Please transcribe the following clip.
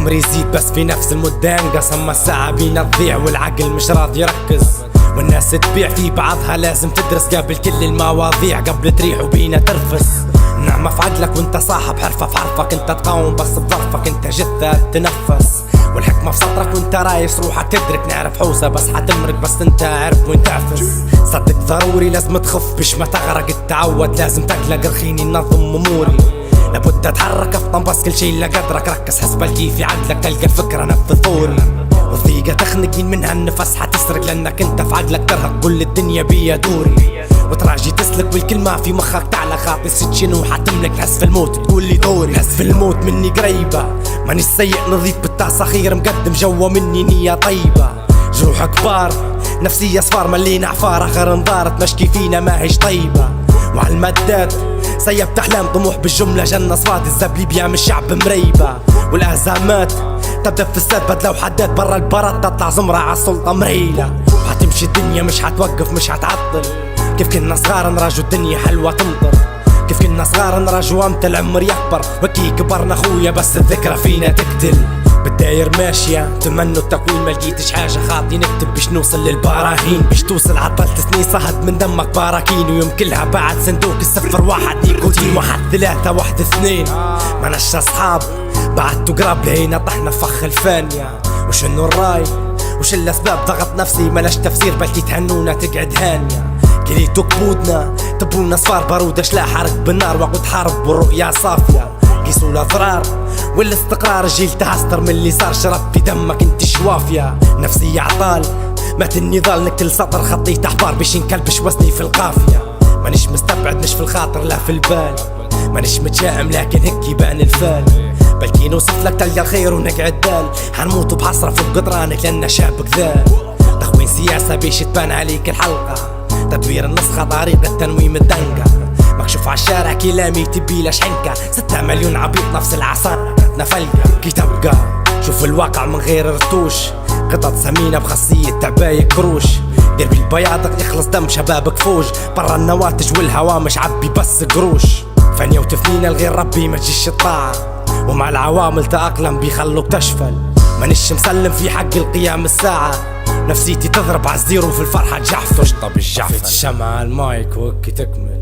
العمر يزيد بس في نفس المدة ينقص، اما الساعة بينا تضيع والعقل مش راضي يركز، والناس تبيع في بعضها. لازم تدرس قبل كل المواضيع قبل تريح وبينا ترفس. نعمة في عقلك وانت صاحب حرفة في حرفك، انت تقاوم بس بظرفك، انت جثة تنفس. والحكمة في سطرك وانت رايس روحك تدرك. نعرف حوسة بس حتمرق بس انت عارف وين تعفس. صدق ضروري لازم تخف بش ما تغرق التعود، لازم تقلق رخيني ننظم اموري. لابد اتحرك افطن بس كل شي لقدرك، ركز حسب الكيف في عقلك تلقى الفكرة نفذ ثوري. والضيقة تخنقين منها النفس حتسرق، لانك انت في عقلك ترهق كل الدنيا بيا دوري. وتراجي تسلك والكلمة في مخك تعلى خاطي ست شنو حتملك. نحس في الموت تقول لي دوري، نحس في الموت مني قريبة، ماني السيء نظيف بالتعصخير مقدم جوا مني نية طيبة. جروح كبار نفسية صفار ملينا عفار، اخر انظارت مشكي فينا ما هيش طيبة. وعالمدات سيبت احلام طموح بالجملة جنة صفاد الزبلي بيعمل الشعب مريبة. والازمات تبدا في السد بدلة وحدات برا البرد تطلع زمرة عالسلطة مريلة. وحتمشي الدنيا مش حتوقف مش حتعطل، كيف كنا صغار نراجو الدنيا حلوة تمطر، كيف كنا صغار نراجو امتى العمر يكبر. وكي كبرنا خويا بس الذكرى فينا تقتل. بالداير ماشية تمنوا التكوين، ملقيتش حاجة خاطي نكتب باش نوصل للبراهين. باش توصل عطلت سنين صهد من دمك باراكين، ويوم كلها بعد صندوق الصفر واحد نيكوتين. 1 3 1 2 ماناش اصحاب بعدتو قراب لهينا طحنا فخ الفانية. وشنو الراي وش الاسباب ضغط نفسي ملاش تفسير، بلكي تهنونا تقعد هانية. كليتو كبودنا تبونا صفار بارودة شلا حرق بالنار وقت حرب والرؤيا صافية. قيسوا الاضرار والاستقرار الجيل تهستر من اللي صار شرب في دمك انت شوافية. نفسية عطال مات النضال نقتل سطر خطيت احبار باش نكلبش وزني في القافية. مانيش مستبعد مش في الخاطر لا في البال، مانيش متشائم لكن هيك يبان الفال. بلكي نوصف لك تلقى الخير ونقعد دال، حنموت بحسرة فوق قطرانك لأن شابك ذال. تخوين سياسة بيش تبان عليك الحلقة، تدوير النسخة طريقة تنويم الدنقة. مكشوف عالشارع كلامي تبيله شحنكة، 6 مليون عبيط نفس العصا نفلقة. كي تبقى شوف الواقع من غير رتوش، قطط سمينة بخاصية تعباية كروش. دير بالبياضك يخلص دم شبابك فوج، برا النواتج والهوامش عبي بس قروش. فانية وتفنينة لغير ربي ما تجيش الطاعة، ومع العوامل تأقلم بيخلوك تشفل. مانيش مسلم في حق القيام الساعة، نفسيتي تضرب عالزيرو في الفرحة تجحفل. طب الجحفل الشمعة المايك وكي تكمل